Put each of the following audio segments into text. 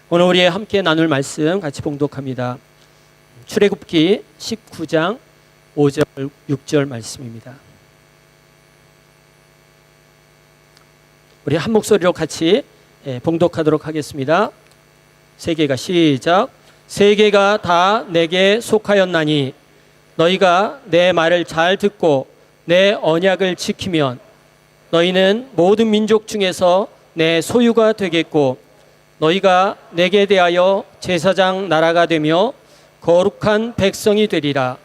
오늘 우리 함께 나눌 말씀 같이 봉독합니다. 출애굽기 19장 5절 6절 말씀입니다. 우리 한 목소리로 같이 봉독하도록 하겠습니다. 세계가 시작. 세계가 다 내게 속하였나니 너희가 내 말을 잘 듣고 내 언약을 지키면 너희는 모든 민족 중에서 내 소유가 되겠고 너희가 내게 대하여 제사장 나라가 되며 거룩한 백성이 되리라.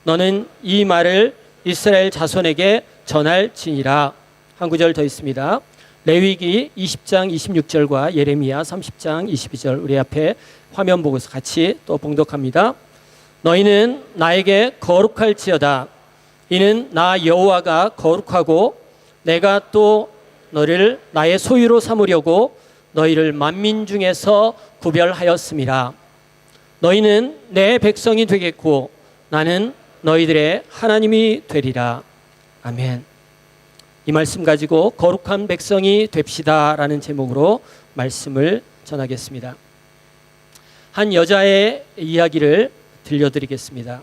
너는 이 말을 이스라엘 자손에게 전할지니라. 한 구절 더 있습니다. 레위기 20장 26절과 예레미야 30장 22절 우리 앞에 화면 보고서 같이 또 봉독합니다. 너희는 나에게 거룩할지어다. 이는 나 여호와가 거룩하고 내가 또 너를 나의 소유로 삼으려고 너희를 만민 중에서 구별하였음이라. 너희는 내 백성이 되겠고 나는 너희들의 하나님이 되리라. 아멘. 이 말씀 가지고 거룩한 백성이 됩시다라는 제목으로 말씀을 전하겠습니다. 한 여자의 이야기를 들려드리겠습니다.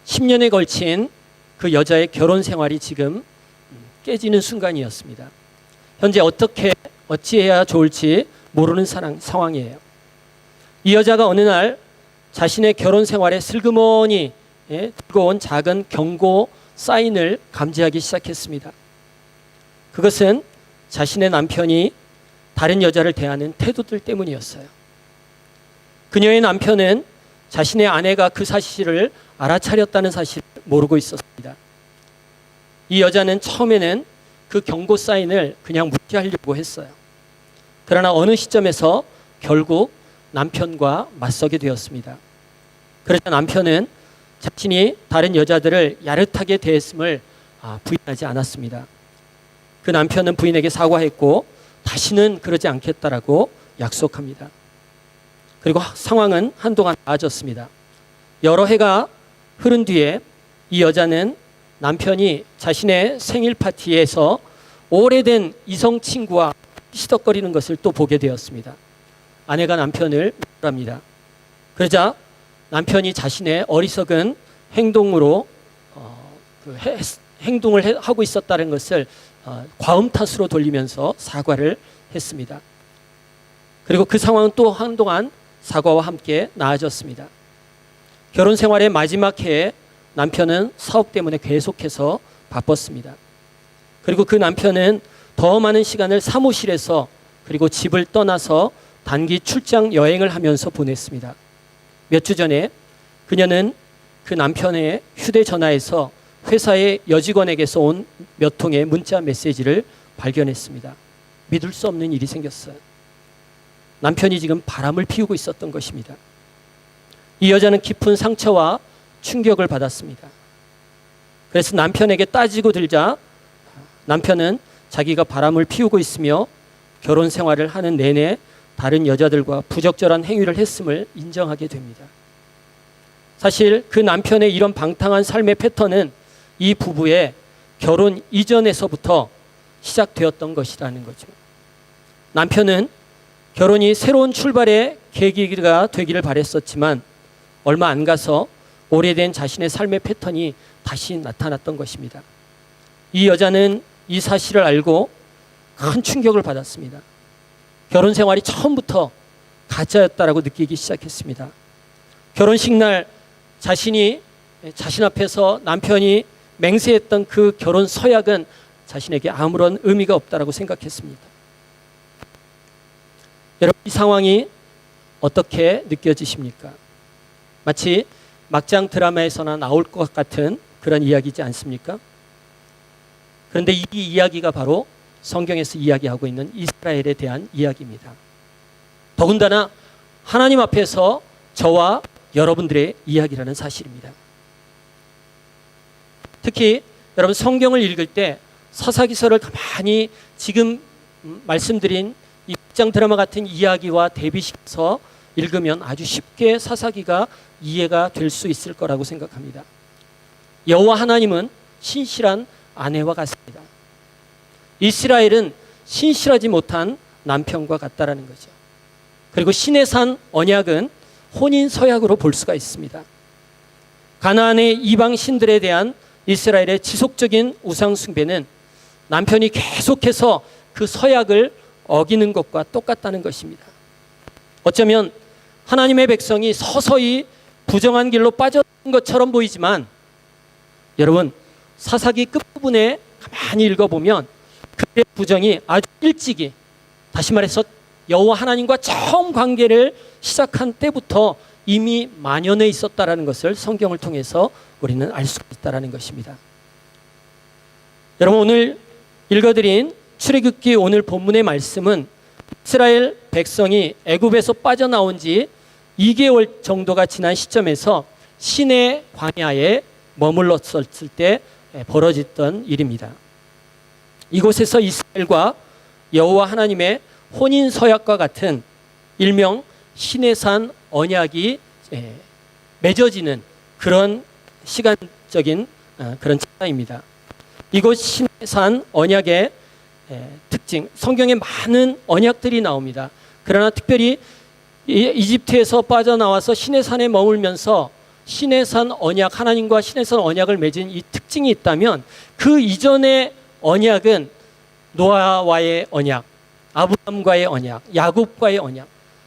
10년에 걸친 그 여자의 결혼 생활이 지금 깨지는 순간이었습니다. 현재 어찌해야 좋을지 모르는 상황이에요. 이 여자가 어느 날 자신의 결혼 생활에 슬그머니 들고 온 작은 경고 사인을 감지하기 시작했습니다. 그것은 자신의 남편이 다른 여자를 대하는 태도들 때문이었어요. 그녀의 남편은 자신의 아내가 그 사실을 알아차렸다는 사실을 모르고 있었습니다. 이 여자는 처음에는 그 경고 사인을 그냥 무시하려고 했어요. 그러나 어느 시점에서 결국 남편과 맞서게 되었습니다. 그러자 남편은 자신이 다른 여자들을 야릇하게 대했음을 부인하지 않았습니다. 그 남편은 부인에게 사과했고 다시는 그러지 않겠다라고 약속합니다. 그리고 상황은 한동안 나아졌습니다. 여러 해가 흐른 뒤에 이 여자는 남편이 자신의 생일 파티에서 오래된 이성 친구와 시덕거리는 것을 또 보게 되었습니다. 아내가 남편을 말합니다. 그러자 남편이 자신의 어리석은 행동으로 행동을 하고 있었다는 것을 과음 탓으로 돌리면서 사과를 했습니다. 그리고 그 상황은 또 한동안 사과와 함께 나아졌습니다. 결혼 생활의 마지막 해에 남편은 사업 때문에 계속해서 바빴습니다. 그리고 그 남편은 더 많은 시간을 사무실에서 그리고 집을 떠나서 단기 출장 여행을 하면서 보냈습니다. 몇 주 전에 그녀는 그 남편의 휴대전화에서 회사의 여직원에게서 온 몇 통의 문자 메시지를 발견했습니다. 믿을 수 없는 일이 생겼어요. 남편이 지금 바람을 피우고 있었던 것입니다. 이 여자는 깊은 상처와 충격을 받았습니다. 그래서 남편에게 따지고 들자 남편은 자기가 바람을 피우고 있으며 결혼 생활을 하는 내내 다른 여자들과 부적절한 행위를 했음을 인정하게 됩니다. 사실 그 남편의 이런 방탕한 삶의 패턴은 이 부부의 결혼 이전에서부터 시작되었던 것이라는 거죠. 남편은 결혼이 새로운 출발의 계기가 되기를 바랬었지만 얼마 안 가서 오래된 자신의 삶의 패턴이 다시 나타났던 것입니다. 이 여자는 이 사실을 알고 큰 충격을 받았습니다. 결혼 생활이 처음부터 가짜였다라고 느끼기 시작했습니다. 결혼식 날 자신 앞에서 남편이 맹세했던 그 결혼 서약은 자신에게 아무런 의미가 없다라고 생각했습니다. 여러분, 이 상황이 어떻게 느껴지십니까? 마치 막장 드라마에서나 나올 것 같은 그런 이야기지 않습니까? 그런데 이 이야기가 바로 성경에서 이야기하고 있는 이스라엘에 대한 이야기입니다. 더군다나 하나님 앞에서 저와 여러분들의 이야기라는 사실입니다. 특히 여러분 성경을 읽을 때 사사기서를 가만히 지금 말씀드린 이 막장 드라마 같은 이야기와 대비시켜서 읽으면 아주 쉽게 사사기가 이해가 될 수 있을 거라고 생각합니다. 여호와 하나님은 신실한 아내와 같습니다. 이스라엘은 신실하지 못한 남편과 같다라는 거죠. 그리고 시내산 언약은 혼인 서약으로 볼 수가 있습니다. 가나안의 이방 신들에 대한 이스라엘의 지속적인 우상 숭배는 남편이 계속해서 그 서약을 어기는 것과 똑같다는 것입니다. 어쩌면 하나님의 백성이 서서히 부정한 길로 빠져든 것처럼 보이지만 여러분, 사사기 끝부분에 가만히 읽어보면 그들의 부정이 아주 일찍이, 다시 말해서 여호와 하나님과 처음 관계를 시작한 때부터 이미 만연해 있었다라는 것을 성경을 통해서 우리는 알 수 있다라는 것입니다. 여러분, 오늘 읽어드린 출애굽기 오늘 본문의 말씀은 이스라엘 백성이 애굽에서 빠져나온 지 2개월 정도가 지난 시점에서 시내 광야에 머물렀을 때 벌어졌던 일입니다. 이곳에서 이스라엘과 여호와 하나님의 혼인 서약과 같은 일명 시내산 언약이 맺어지는 그런 시간적인 그런 차입니다. 이곳 시내산 언약의 특징, 성경에 많은 언약들이 나옵니다. 그러나 특별히 이집트에서 빠져나와서 시내산에 머물면서 시내산 언약, 하나님과 시내산 언약을 맺은 이 특징이 있다면 그 이전의 언약은 노아와의 언약, 아브라함과의 언약, 야곱과의 언약,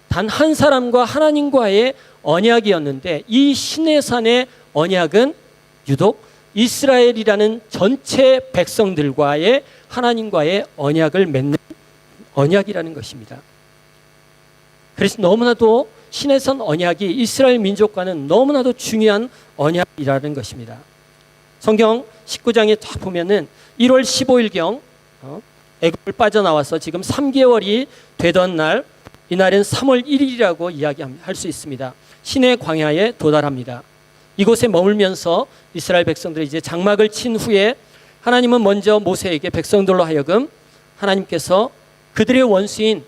단 한 사람과 하나님과의 언약이었는데 이 시내산의 언약은 유독 이스라엘이라는 전체 백성들과의 하나님과의 언약을 맺는 언약이라는 것입니다. 그래서 너무나도 시내산 언약이 이스라엘 민족과는 너무나도 중요한 언약이라는 것입니다. 성경 19장에 딱 보면은 1월 15일경 애굽을 빠져나와서 지금 3개월이 되던 날, 이날은 3월 1일이라고 이야기할 수 있습니다. 시내 광야에 도달합니다. 이곳에 머물면서 이스라엘 백성들이 이제 장막을 친 후에 하나님은 먼저 모세에게 백성들로 하여금 하나님께서 그들의 원수인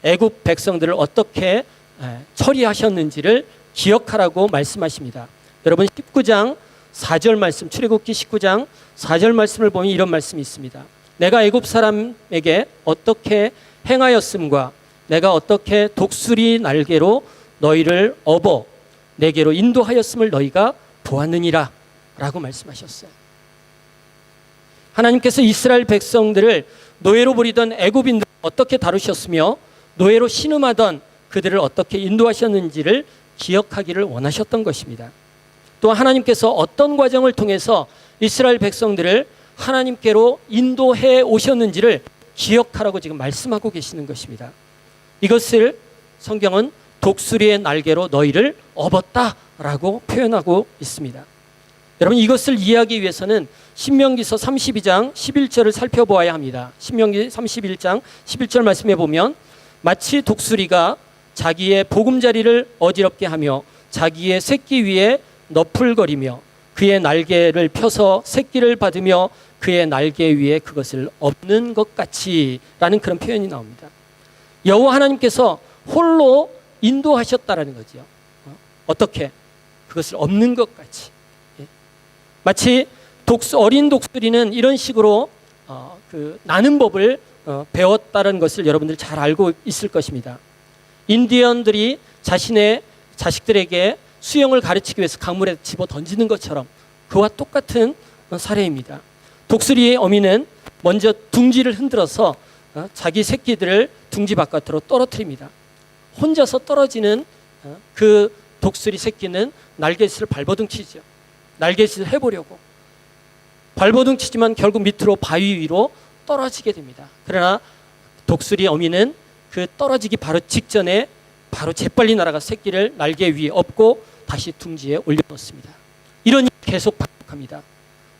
애굽 백성들을 어떻게 처리하셨는지를 기억하라고 말씀하십니다. 여러분 19장 4절 말씀, 출애굽기 19장 4절 말씀을 보면 이런 말씀이 있습니다. 내가 애굽 사람에게 어떻게 행하였음과 내가 어떻게 독수리 날개로 너희를 업어 내게로 인도하였음을 너희가 보았느니라 라고 말씀하셨어요. 하나님께서 이스라엘 백성들을 노예로 부리던 애굽인들을 어떻게 다루셨으며 노예로 신음하던 그들을 어떻게 인도하셨는지를 기억하기를 원하셨던 것입니다. 또 하나님께서 어떤 과정을 통해서 이스라엘 백성들을 하나님께로 인도해 오셨는지를 기억하라고 지금 말씀하고 계시는 것입니다. 이것을 성경은 독수리의 날개로 너희를 업었다라고 표현하고 있습니다. 여러분, 이것을 이해하기 위해서는 신명기서 32장 11절을 살펴보아야 합니다. 신명기 31장 11절 말씀해 보면 마치 독수리가 자기의 보금자리를 어지럽게 하며 자기의 새끼 위에 너풀거리며 그의 날개를 펴서 새끼를 받으며 그의 날개 위에 그것을 엎는 것 같이 라는 그런 표현이 나옵니다. 여호와 하나님께서 홀로 인도하셨다라는 거죠. 어떻게? 그것을 엎는 것 같이. 마치 어린 독수리는 이런 식으로 나는 법을 배웠다는 것을 여러분들 잘 알고 있을 것입니다. 인디언들이 자신의 자식들에게 수영을 가르치기 위해서 강물에 집어 던지는 것처럼 그와 똑같은 사례입니다. 독수리의 어미는 먼저 둥지를 흔들어서 자기 새끼들을 둥지 바깥으로 떨어뜨립니다. 혼자서 떨어지는 그 독수리 새끼는 날갯짓을 발버둥 치죠. 날갯짓을 해보려고 발버둥 치지만 결국 밑으로 바위 위로 떨어지게 됩니다. 그러나 독수리 어미는 그 떨어지기 바로 직전에 바로 재빨리 날아가 새끼를 날개 위에 엎고 다시 둥지에 올려놓습니다. 이런 일이 계속 반복합니다.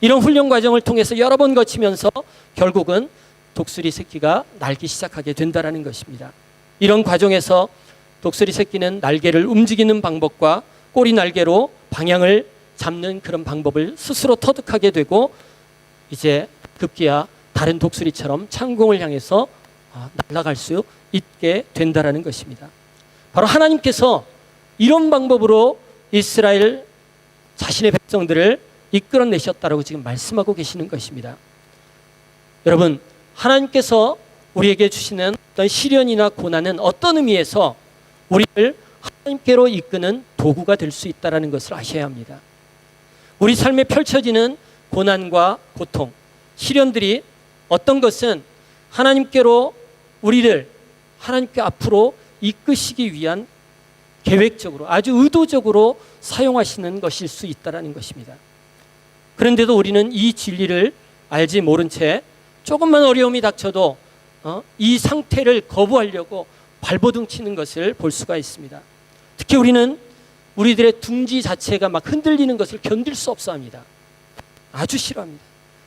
이런 훈련 과정을 통해서 여러 번 거치면서 결국은 독수리 새끼가 날기 시작하게 된다는 것입니다. 이런 과정에서 독수리 새끼는 날개를 움직이는 방법과 꼬리 날개로 방향을 잡는 그런 방법을 스스로 터득하게 되고 이제 급기야 다른 독수리처럼 창공을 향해서 날아갈 수 있게 된다는 것입니다. 바로 하나님께서 이런 방법으로 이스라엘 자신의 백성들을 이끌어내셨다라고 지금 말씀하고 계시는 것입니다. 여러분, 하나님께서 우리에게 주시는 어떤 시련이나 고난은 어떤 의미에서 우리를 하나님께로 이끄는 도구가 될 수 있다는 것을 아셔야 합니다. 우리 삶에 펼쳐지는 고난과 고통, 시련들이 어떤 것은 하나님께로 우리를 하나님께 앞으로 이끄시기 위한 계획적으로 아주 의도적으로 사용하시는 것일 수 있다는 것입니다. 그런데도 우리는 이 진리를 알지 모른 채 조금만 어려움이 닥쳐도 이 상태를 거부하려고 발버둥 치는 것을 볼 수가 있습니다. 특히 우리는 우리들의 둥지 자체가 막 흔들리는 것을 견딜 수 없어 합니다. 아주 싫어합니다.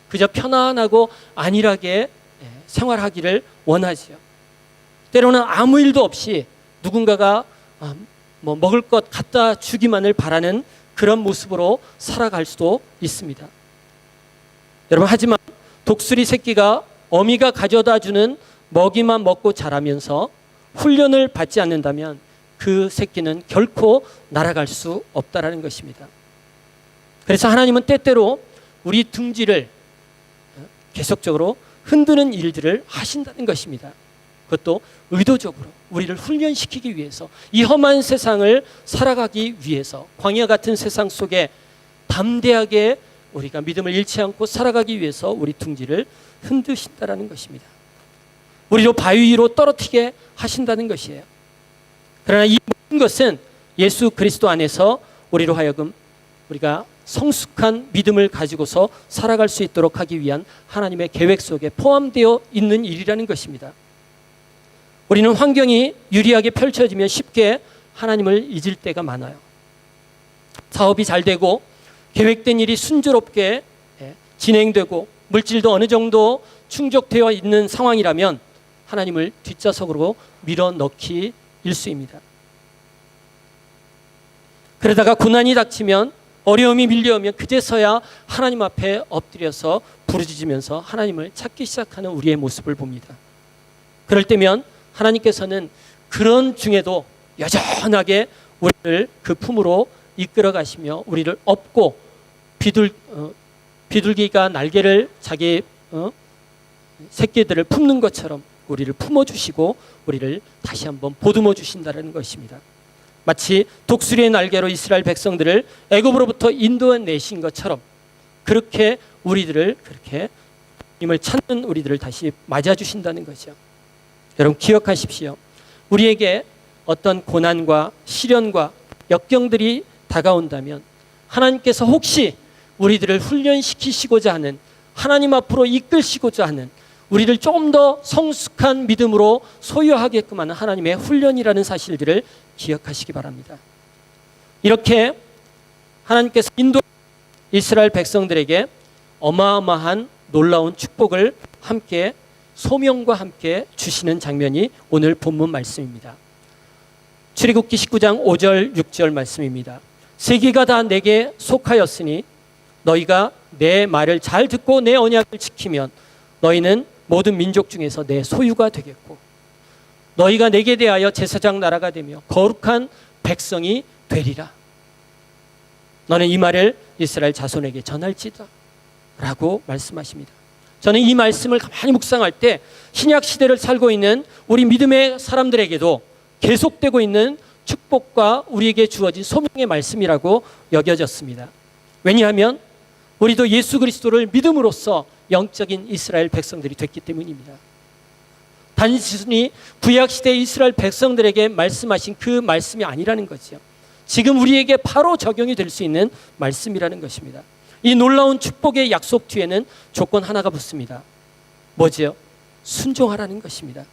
그저 편안하고 안일하게 생활하기를 원하지요. 때로는 아무 일도 없이 누군가가 먹을 것 갖다 주기만을 바라는 그런 모습으로 살아갈 수도 있습니다. 여러분, 하지만 독수리 새끼가 어미가 가져다 주는 먹이만 먹고 자라면서 훈련을 받지 않는다면 그 새끼는 결코 날아갈 수 없다라는 것입니다. 그래서 하나님은 때때로 우리 둥지를 계속적으로 흔드는 일들을 하신다는 것입니다. 그것도 의도적으로 우리를 훈련시키기 위해서, 이 험한 세상을 살아가기 위해서, 광야 같은 세상 속에 담대하게 우리가 믿음을 잃지 않고 살아가기 위해서 우리 둥지를 흔드신다라는 것입니다. 우리로 바위 위로 떨어뜨리게 하신다는 것이에요. 그러나 이 모든 것은 예수 그리스도 안에서 우리로 하여금 우리가 성숙한 믿음을 가지고서 살아갈 수 있도록 하기 위한 하나님의 계획 속에 포함되어 있는 일이라는 것입니다. 우리는 환경이 유리하게 펼쳐지면 쉽게 하나님을 잊을 때가 많아요. 사업이 잘 되고 계획된 일이 순조롭게 진행되고 물질도 어느 정도 충족되어 있는 상황이라면 하나님을 뒷좌석으로 밀어넣기 일쑤입니다. 그러다가 고난이 닥치면, 어려움이 밀려오면 그제서야 하나님 앞에 엎드려서 부르짖으면서 하나님을 찾기 시작하는 우리의 모습을 봅니다. 그럴 때면 하나님께서는 그런 중에도 여전하게 우리를 그 품으로 이끌어 가시며 우리를 업고 비둘기가 날개를 자기 새끼들을 품는 것처럼 우리를 품어주시고 우리를 다시 한번 보듬어 주신다는 것입니다. 마치 독수리의 날개로 이스라엘 백성들을 애굽으로부터 인도해내신 것처럼 그렇게 우리들을, 그렇게 하나님을 찾는 우리들을 다시 맞아주신다는 거죠. 여러분, 기억하십시오. 우리에게 어떤 고난과 시련과 역경들이 다가온다면 하나님께서 혹시 우리들을 훈련시키시고자 하는, 하나님 앞으로 이끌시고자 하는, 우리를 조금 더 성숙한 믿음으로 소유하게끔 하는 하나님의 훈련이라는 사실들을 기억하시기 바랍니다. 이렇게 하나님께서 인도 이스라엘 백성들에게 어마어마한 놀라운 축복을 함께, 소명과 함께 주시는 장면이 오늘 본문 말씀입니다. 출애굽기 19장 5절 6절 말씀입니다. 세계가 다 내게 속하였으니 너희가 내 말을 잘 듣고 내 언약을 지키면 너희는 모든 민족 중에서 내 소유가 되겠고 너희가 내게 대하여 제사장 나라가 되며 거룩한 백성이 되리라. 너는 이 말을 이스라엘 자손에게 전할지다 라고 말씀하십니다. 저는 이 말씀을 가만히 묵상할 때 신약 시대를 살고 있는 우리 믿음의 사람들에게도 계속되고 있는 축복과 우리에게 주어진 소명의 말씀이라고 여겨졌습니다. 왜냐하면 우리도 예수 그리스도를 믿음으로써 영적인 이스라엘 백성들이 됐기 때문입니다. 단순히 구약시대 이스라엘 백성들에게 말씀하신 그 말씀이 아니라는 거죠. 지금 우리에게 바로 적용이 될 수 있는 말씀이라는 것입니다. 이 놀라운 축복의 약속 뒤에는 조건 하나가 붙습니다. 뭐지요? 순종하라는 것입니다.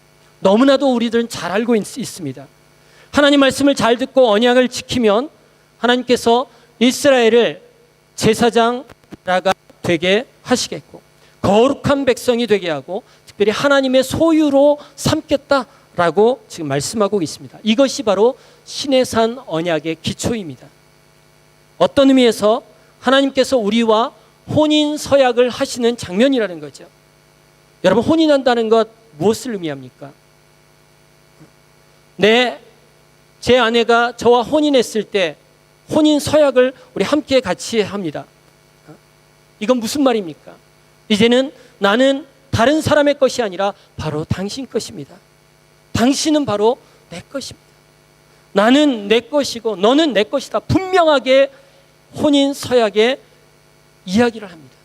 너무나도 우리들은 잘 알고 있습니다. 하나님 말씀을 잘 듣고 언약을 지키면 하나님께서 이스라엘을 제사장 나라가 되게 하시겠고 거룩한 백성이 되게 하고 특별히 하나님의 소유로 삼겠다라고 지금 말씀하고 있습니다. 이것이 바로 시내산 언약의 기초입니다. 어떤 의미에서 하나님께서 우리와 혼인 서약을 하시는 장면이라는 거죠. 여러분, 혼인한다는 것 무엇을 의미합니까? 제 아내가 저와 혼인했을 때 혼인 서약을 우리 함께 같이 합니다. 이건 무슨 말입니까? 이제는 나는 다른 사람의 것이 아니라 바로 당신 것입니다. 당신은 바로 내 것입니다. 나는 내 것이고 너는 내 것이다. 분명하게 혼인 서약에 이야기를 합니다.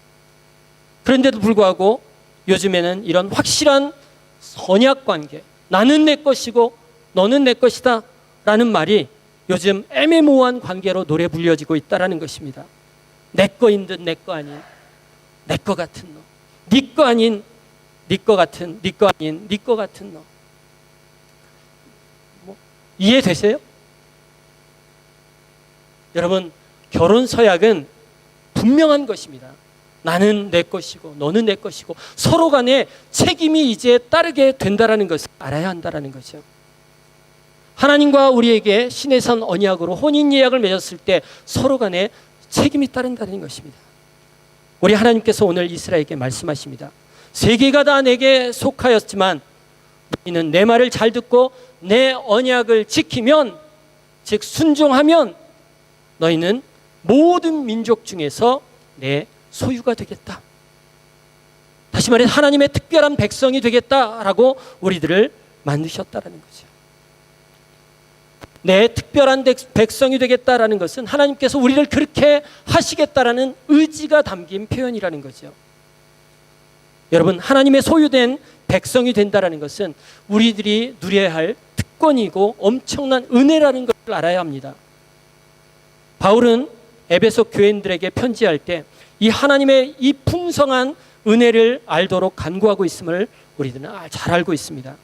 그런데도 불구하고 요즘에는 이런 확실한 선약 관계, 나는 내 것이고 너는 내 것이다 라는 말이 요즘 애매모호한 관계로 노래 불려지고 있다는 것입니다. 내 거인 듯 내 거 아닌 내 거 같은 너, 네 거 아닌 네 거 같은, 네 거 아닌 네 거 같은 너. 이해되세요? 여러분, 결혼 서약은 분명한 것입니다. 나는 내 것이고 너는 내 것이고 서로 간에 책임이 이제 따르게 된다는 것을 알아야 한다는 거죠. 하나님과 우리에게 신의 산 언약으로 혼인 예약을 맺었을 때 서로 간에 책임이 따른다는 것입니다. 우리 하나님께서 오늘 이스라엘에게 말씀하십니다. 세계가 다 내게 속하였지만 너희는 내 말을 잘 듣고 내 언약을 지키면, 즉 순종하면 너희는 모든 민족 중에서 내 소유가 되겠다. 다시 말해 하나님의 특별한 백성이 되겠다라고 우리들을 만드셨다라는 거죠. 내 특별한 백성이 되겠다라는 것은 하나님께서 우리를 그렇게 하시겠다라는 의지가 담긴 표현이라는 거죠. 여러분, 하나님의 소유된 백성이 된다라는 것은 우리들이 누려야 할 특권이고 엄청난 은혜라는 것을 알아야 합니다. 바울은 에베소 교인들에게 편지할 때 이 하나님의 이 풍성한 은혜를 알도록 간구하고 있음을 우리들은 잘 알고 있습니다.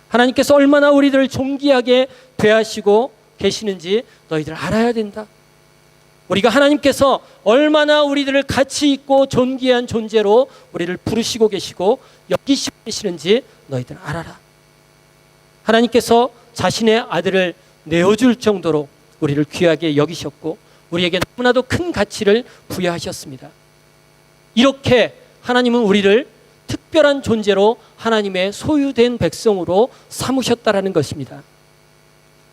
하나님께서 얼마나 우리들을 존귀하게 대하시고 계시는지 너희들 알아야 된다. 우리가 하나님께서 얼마나 우리들을 가치 있고 존귀한 존재로 우리를 부르시고 계시고 여기시고 계시는지 너희들 알아라. 하나님께서 자신의 아들을 내어줄 정도로 우리를 귀하게 여기셨고 우리에게 너무나도 큰 가치를 부여하셨습니다. 이렇게 하나님은 우리를 특별한 존재로 하나님의 소유된 백성으로 삼으셨다라는 것입니다.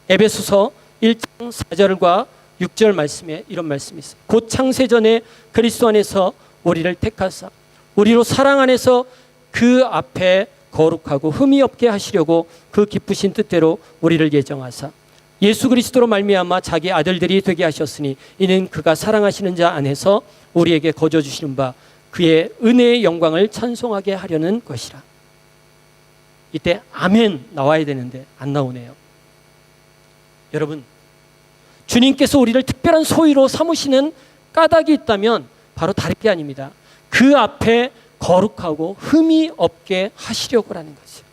에베소서 1장 4절과 6절 말씀에 이런 말씀이 있어요. 곧 창세전에 그리스도 안에서 우리를 택하사 우리로 사랑 안에서 그 앞에 거룩하고 흠이 없게 하시려고 그 기쁘신 뜻대로 우리를 예정하사 예수 그리스도로 말미암아 자기 아들들이 되게 하셨으니 이는 그가 사랑하시는 자 안에서 우리에게 거저 주시는 바 그의 은혜의 영광을 찬송하게 하려는 것이라. 이때 아멘 나와야 되는데 안 나오네요. 여러분, 주님께서 우리를 특별한 소유로 삼으시는 까닭이 있다면 바로 다른 게 아닙니다. 그 앞에 거룩하고 흠이 없게 하시려고 하는 거죠.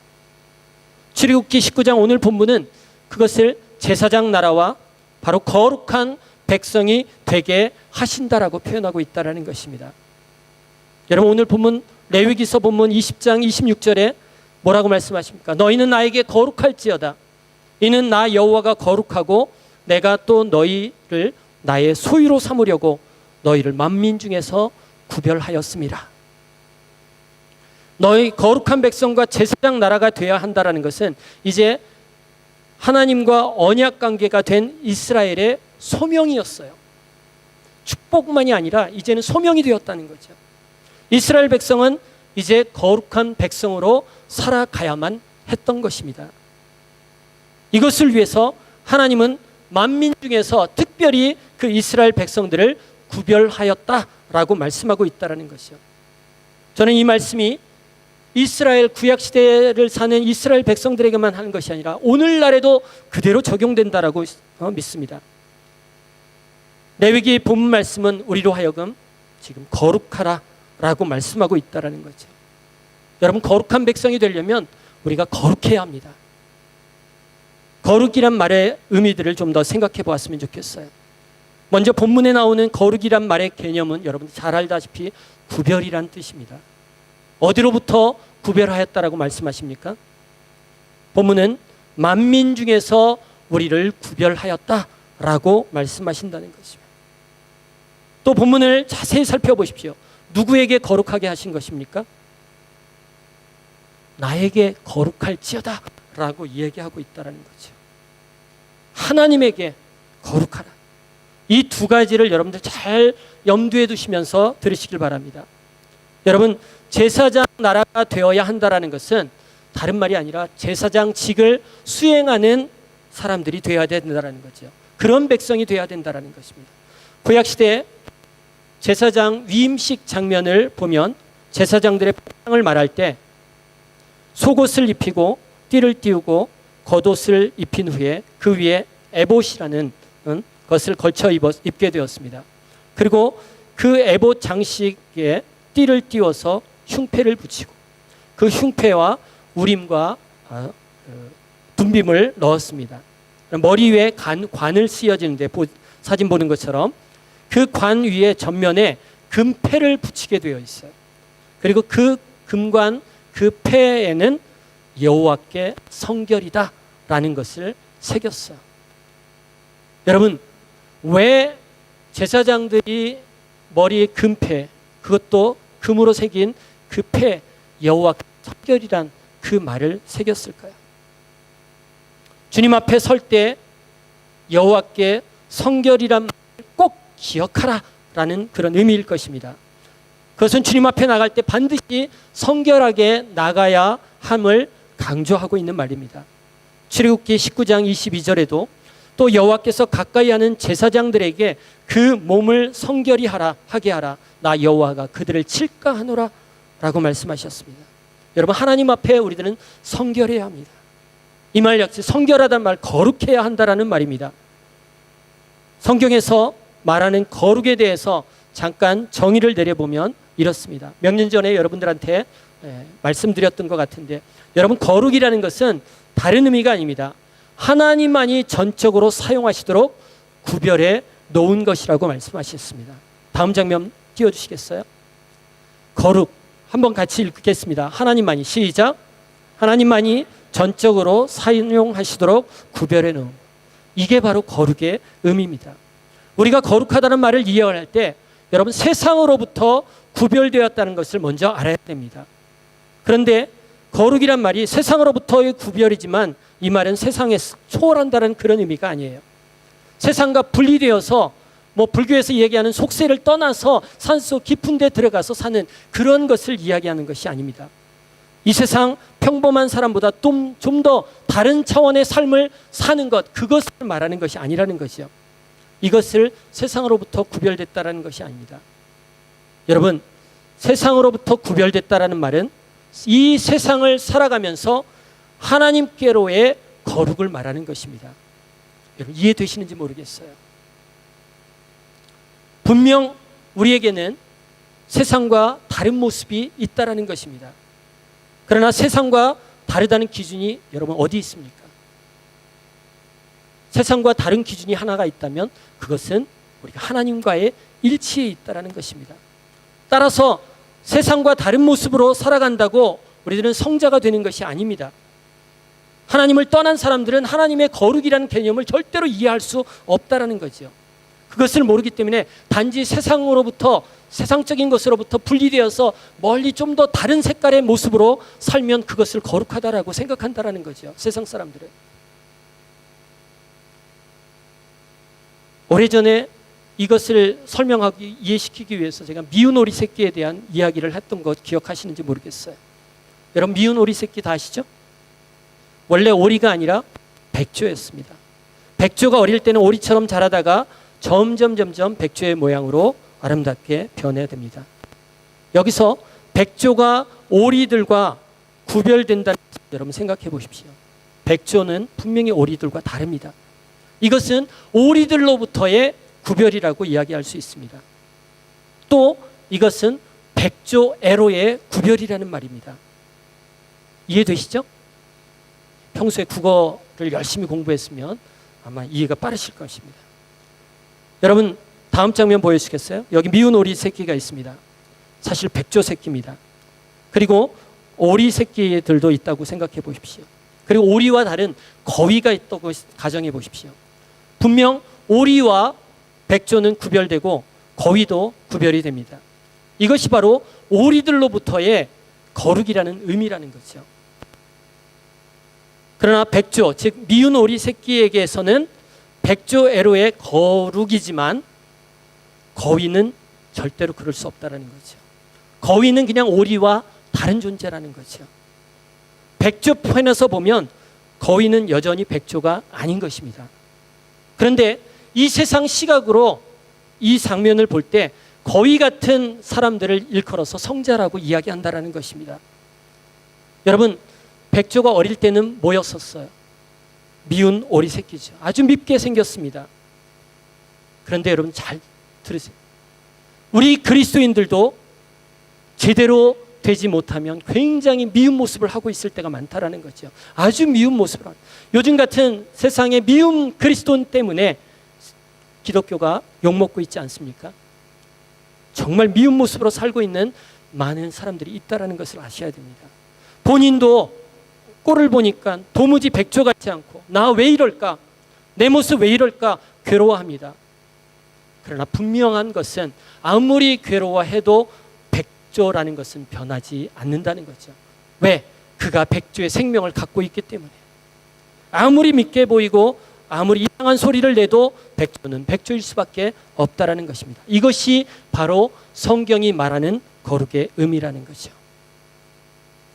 출애굽기 19장 오늘 본문은 그것을 제사장 나라와 바로 거룩한 백성이 되게 하신다라고 표현하고 있다는 것입니다. 여러분, 오늘 본문 레위기서 본문 20장 26절에 뭐라고 말씀하십니까? 너희는 나에게 거룩할지어다. 이는 나 여호와가 거룩하고 내가 또 너희를 나의 소유로 삼으려고 너희를 만민 중에서 구별하였습니다. 너희 거룩한 백성과 제사장 나라가 되어야 한다는 것은 이제 하나님과 언약 관계가 된 이스라엘의 소명이었어요. 축복만이 아니라 이제는 소명이 되었다는 거죠. 이스라엘 백성은 이제 거룩한 백성으로 살아가야만 했던 것입니다. 이것을 위해서 하나님은 만민 중에서 특별히 그 이스라엘 백성들을 구별하였다라고 말씀하고 있다는 것이죠. 저는 이 말씀이 이스라엘 구약시대를 사는 이스라엘 백성들에게만 하는 것이 아니라 오늘날에도 그대로 적용된다라고 믿습니다. 레위기 본문 말씀은 우리로 하여금 지금 거룩하라 라고 말씀하고 있다는 거죠. 여러분, 거룩한 백성이 되려면 우리가 거룩해야 합니다. 거룩이란 말의 의미들을 좀 더 생각해 보았으면 좋겠어요. 먼저 본문에 나오는 거룩이란 말의 개념은 여러분 잘 알다시피 구별이란 뜻입니다. 어디로부터 구별하였다라고 말씀하십니까? 본문은 만민 중에서 우리를 구별하였다라고 말씀하신다는 것입니다. 또 본문을 자세히 살펴보십시오. 누구에게 거룩하게 하신 것입니까? 나에게 거룩할지어다 라고 얘기하고 있다는 거죠. 하나님에게 거룩하라. 이 두 가지를 여러분들 잘 염두에 두시면서 들으시길 바랍니다. 여러분, 제사장 나라가 되어야 한다라는 것은 다른 말이 아니라 제사장직을 수행하는 사람들이 되어야 된다는 거죠. 그런 백성이 되어야 된다는 것입니다. 구약시대 제사장 위임식 장면을 보면 제사장들의 복장을 말할 때 속옷을 입히고 띠를 띠우고 겉옷을 입힌 후에 그 위에 에봇이라는 것을 걸쳐 입게 되었습니다. 그리고 그 에봇 장식에 띠를 띄워서 흉패를 붙이고 그 흉패와 우림과 둔빔을 넣었습니다. 머리 위에 관을 씌워지는데 사진 보는 것처럼 그 관 위에 전면에 금패를 붙이게 되어 있어요. 그리고 그 금관 그 패에는 여호와께 성결이다라는 것을 새겼어요. 여러분, 왜 제사장들이 머리에 금패, 그것도 금으로 새긴 그 패, 여호와께 성결이란 그 말을 새겼을까요? 주님 앞에 설 때 여호와께 성결이란 말을 꼭 기억하라라는 그런 의미일 것입니다. 그것은 주님 앞에 나갈 때 반드시 성결하게 나가야 함을 강조하고 있는 말입니다. 출애굽기 19장 22절에도 또 여호와께서 가까이 하는 제사장들에게 그 몸을 성결히 하게 하라. 나 여호와가 그들을 칠까 하노라 라고 말씀하셨습니다. 여러분, 하나님 앞에 우리들은 성결해야 합니다. 이 말 역시 성결하다는 말, 거룩해야 한다라는 말입니다. 성경에서 말하는 거룩에 대해서 잠깐 정의를 내려보면 이렇습니다. 몇 년 전에 여러분들한테 말씀드렸던 것 같은데, 여러분, 거룩이라는 것은 다른 의미가 아닙니다. 하나님만이 전적으로 사용하시도록 구별해 놓은 것이라고 말씀하셨습니다. 다음 장면 띄워주시겠어요? 거룩, 한번 같이 읽겠습니다. 하나님만이, 시작. 하나님만이 전적으로 사용하시도록 구별해 놓은, 이게 바로 거룩의 의미입니다. 우리가 거룩하다는 말을 이해할 때 여러분, 세상으로부터 구별되었다는 것을 먼저 알아야 됩니다. 그런데 거룩이란 말이 세상으로부터의 구별이지만 이 말은 세상에서 초월한다는 그런 의미가 아니에요. 세상과 분리되어서 불교에서 얘기하는 속세를 떠나서 산속 깊은 데 들어가서 사는 그런 것을 이야기하는 것이 아닙니다. 이 세상 평범한 사람보다 좀 더 다른 차원의 삶을 사는 것, 그것을 말하는 것이 아니라는 것이요. 이것을 세상으로부터 구별됐다라는 것이 아닙니다. 여러분, 세상으로부터 구별됐다라는 말은 이 세상을 살아가면서 하나님께로의 거룩을 말하는 것입니다. 여러분, 이해되시는지 모르겠어요. 분명 우리에게는 세상과 다른 모습이 있다라는 것입니다. 그러나 세상과 다르다는 기준이 여러분 어디 있습니까? 세상과 다른 기준이 하나가 있다면 그것은 우리가 하나님과의 일치에 있다라는 것입니다. 따라서 세상과 다른 모습으로 살아간다고 우리들은 성자가 되는 것이 아닙니다. 하나님을 떠난 사람들은 하나님의 거룩이라는 개념을 절대로 이해할 수 없다라는 거죠. 그것을 모르기 때문에 단지 세상적인 것으로부터 분리되어서 멀리 좀 더 다른 색깔의 모습으로 살면 그것을 거룩하다라고 생각한다라는 거죠. 세상 사람들은. 오래전에 이것을 설명하고 이해시키기 위해서 제가 미운 오리 새끼에 대한 이야기를 했던 것 기억하시는지 모르겠어요. 여러분, 미운 오리 새끼 다 아시죠? 원래 오리가 아니라 백조였습니다. 백조가 어릴 때는 오리처럼 자라다가 점점 백조의 모양으로 아름답게 변해됩니다. 여기서 백조가 오리들과 구별된다는 것을 여러분 생각해 보십시오. 백조는 분명히 오리들과 다릅니다. 이것은 오리들로부터의 구별이라고 이야기할 수 있습니다. 또 이것은 백조애로의 구별이라는 말입니다. 이해되시죠? 평소에 국어를 열심히 공부했으면 아마 이해가 빠르실 것입니다. 여러분, 다음 장면 보여주시겠어요? 여기 미운 오리 새끼가 있습니다. 사실 백조 새끼입니다. 그리고 오리 새끼들도 있다고 생각해 보십시오. 그리고 오리와 다른 거위가 있다고 가정해 보십시오. 분명 오리와 백조는 구별되고 거위도 구별이 됩니다. 이것이 바로 오리들로부터의 거룩이라는 의미라는 거죠. 그러나 백조, 즉 미운 오리 새끼에게서는 백조애로의 거룩이지만 거위는 절대로 그럴 수 없다는 거죠. 거위는 그냥 오리와 다른 존재라는 거죠. 백조 편에서 보면 거위는 여전히 백조가 아닌 것입니다. 그런데 이 세상 시각으로 이 장면을 볼 때 거위 같은 사람들을 일컬어서 성자라고 이야기한다라는 것입니다. 여러분, 백조가 어릴 때는 뭐였었어요? 미운 오리 새끼죠. 아주 밉게 생겼습니다. 그런데 여러분 잘 들으세요. 우리 그리스도인들도 제대로 되지 못하면 굉장히 미운 모습을 하고 있을 때가 많다라는 거죠. 아주 미운 모습을. 요즘 같은 세상의 미운 그리스도 때문에 기독교가 욕먹고 있지 않습니까? 정말 미운 모습으로 살고 있는 많은 사람들이 있다는 것을 아셔야 됩니다. 본인도 꼴을 보니까 도무지 백조 같지 않고 나 왜 이럴까? 내 모습 왜 이럴까? 괴로워합니다. 그러나 분명한 것은 아무리 괴로워해도 백조라는 것은 변하지 않는다는 거죠. 왜? 그가 백조의 생명을 갖고 있기 때문에. 아무리 믿게 보이고 아무리 이상한 소리를 내도 백조는 백조일 수밖에 없다라는 것입니다. 이것이 바로 성경이 말하는 거룩의 의미라는 거죠.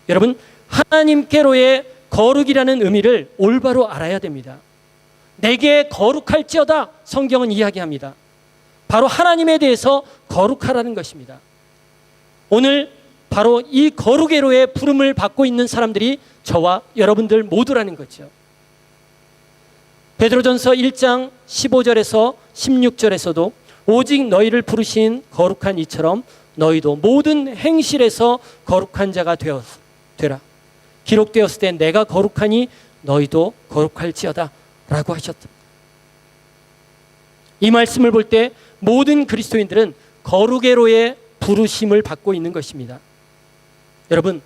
여러분, 하나님께로의 거룩이라는 의미를 올바로 알아야 됩니다. 내게 거룩할지어다 성경은 이야기합니다. 바로 하나님에 대해서 거룩하라는 것입니다. 오늘 바로 이 거룩의로의 부름을 받고 있는 사람들이 저와 여러분들 모두라는 거죠. 베드로전서 1장 15절에서 16절에서도 오직 너희를 부르신 거룩한 이처럼 너희도 모든 행실에서 거룩한 자가 되라. 기록되었을 때 내가 거룩하니 너희도 거룩할지어다 라고 하셨다. 이 말씀을 볼 때 모든 그리스도인들은 거룩의로의 부르심을 받고 있는 것입니다. 여러분,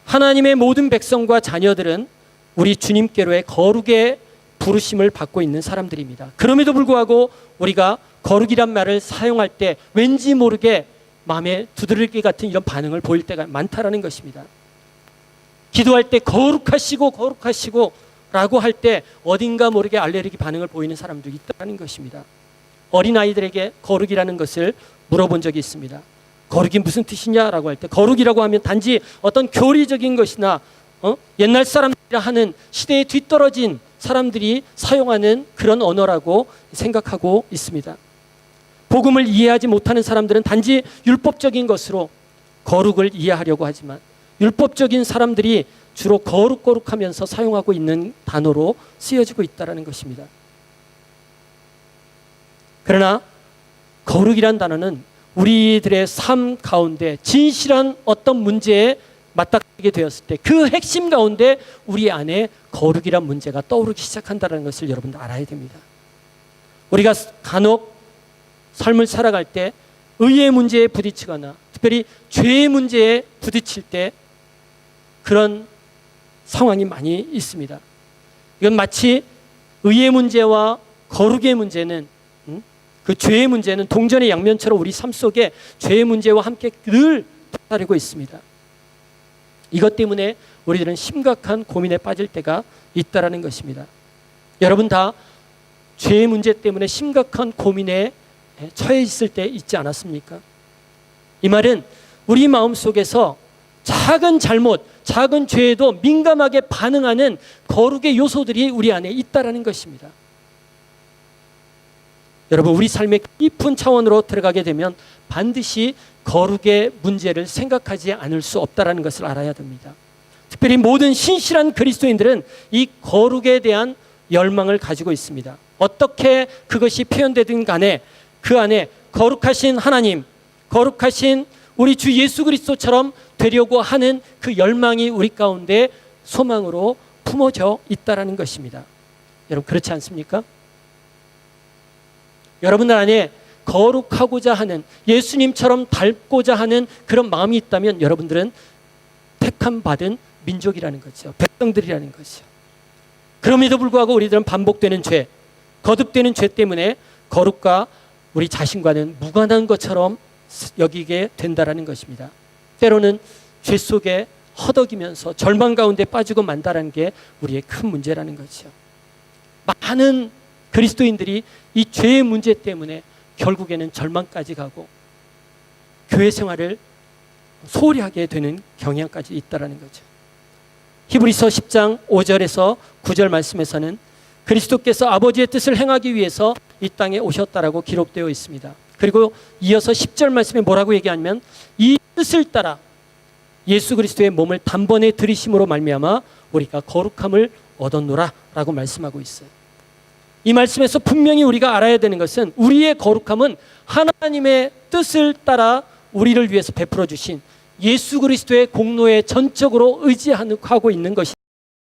하나님의 모든 백성과 자녀들은 우리 주님께로의 거룩의 부르심을 받고 있는 사람들입니다. 그럼에도 불구하고 우리가 거룩이란 말을 사용할 때 왠지 모르게 마음에 두드러기 같은 이런 반응을 보일 때가 많다라는 것입니다. 기도할 때 거룩하시고 거룩하시고 라고 할 때 어딘가 모르게 알레르기 반응을 보이는 사람도 있다는 것입니다. 어린아이들에게 거룩이라는 것을 물어본 적이 있습니다. 거룩이 무슨 뜻이냐라고 할 때 거룩이라고 하면 단지 어떤 교리적인 것이나 옛날 사람들이라 하는 시대에 뒤떨어진 사람들이 사용하는 그런 언어라고 생각하고 있습니다. 복음을 이해하지 못하는 사람들은 단지 율법적인 것으로 거룩을 이해하려고 하지만 율법적인 사람들이 주로 거룩하면서 사용하고 있는 단어로 쓰여지고 있다는 것입니다. 그러나 거룩이란 단어는 우리들의 삶 가운데 진실한 어떤 문제에 맞닥뜨리게 되었을 때 그 핵심 가운데 우리 안에 거룩이란 문제가 떠오르기 시작한다는 것을 여러분들 알아야 됩니다. 우리가 간혹 삶을 살아갈 때 의의 문제에 부딪히거나 특별히 죄의 문제에 부딪힐 때 그런 상황이 많이 있습니다. 이건 마치 의의 문제와 거룩의 문제는 그 죄의 문제는 동전의 양면처럼 우리 삶 속에 죄의 문제와 함께 늘 다루고 있습니다. 이것 때문에 우리들은 심각한 고민에 빠질 때가 있다라는 것입니다. 여러분 다 죄의 문제 때문에 심각한 고민에 처해 있을 때 있지 않았습니까? 이 말은 우리 마음속에서 작은 잘못, 작은 죄에도 민감하게 반응하는 거룩의 요소들이 우리 안에 있다라는 것입니다. 여러분, 우리 삶의 깊은 차원으로 들어가게 되면 반드시 거룩의 문제를 생각하지 않을 수 없다라는 것을 알아야 됩니다. 특별히 모든 신실한 그리스도인들은 이 거룩에 대한 열망을 가지고 있습니다. 어떻게 그것이 표현되든 간에 그 안에 거룩하신 하나님, 거룩하신 우리 주 예수 그리스도처럼 되려고 하는 그 열망이 우리 가운데 소망으로 품어져 있다라는 것입니다. 여러분 그렇지 않습니까? 여러분들 안에 거룩하고자 하는 예수님처럼 닮고자 하는 그런 마음이 있다면 여러분들은 택함 받은 민족이라는 거죠. 백성들이라는 거죠. 그럼에도 불구하고 우리들은 반복되는 죄, 거듭되는 죄 때문에 거룩과 우리 자신과는 무관한 것처럼 여기게 된다라는 것입니다. 때로는 죄 속에 허덕이면서 절망 가운데 빠지고 만다라는 게 우리의 큰 문제라는 거죠. 많은 그리스도인들이 이 죄의 문제 때문에 결국에는 절망까지 가고 교회 생활을 소홀히 하게 되는 경향까지 있다라는 거죠. 히브리서 10장 5절에서 9절 말씀에서는 그리스도께서 아버지의 뜻을 행하기 위해서 이 땅에 오셨다라고 기록되어 있습니다. 그리고 이어서 10절 말씀에 뭐라고 얘기하냐면 이 뜻을 따라 예수 그리스도의 몸을 단번에 들이심으로 말미암아 우리가 거룩함을 얻었노라라고 말씀하고 있어요. 이 말씀에서 분명히 우리가 알아야 되는 것은 우리의 거룩함은 하나님의 뜻을 따라 우리를 위해서 베풀어 주신 예수 그리스도의 공로에 전적으로 의지하고 있는 것이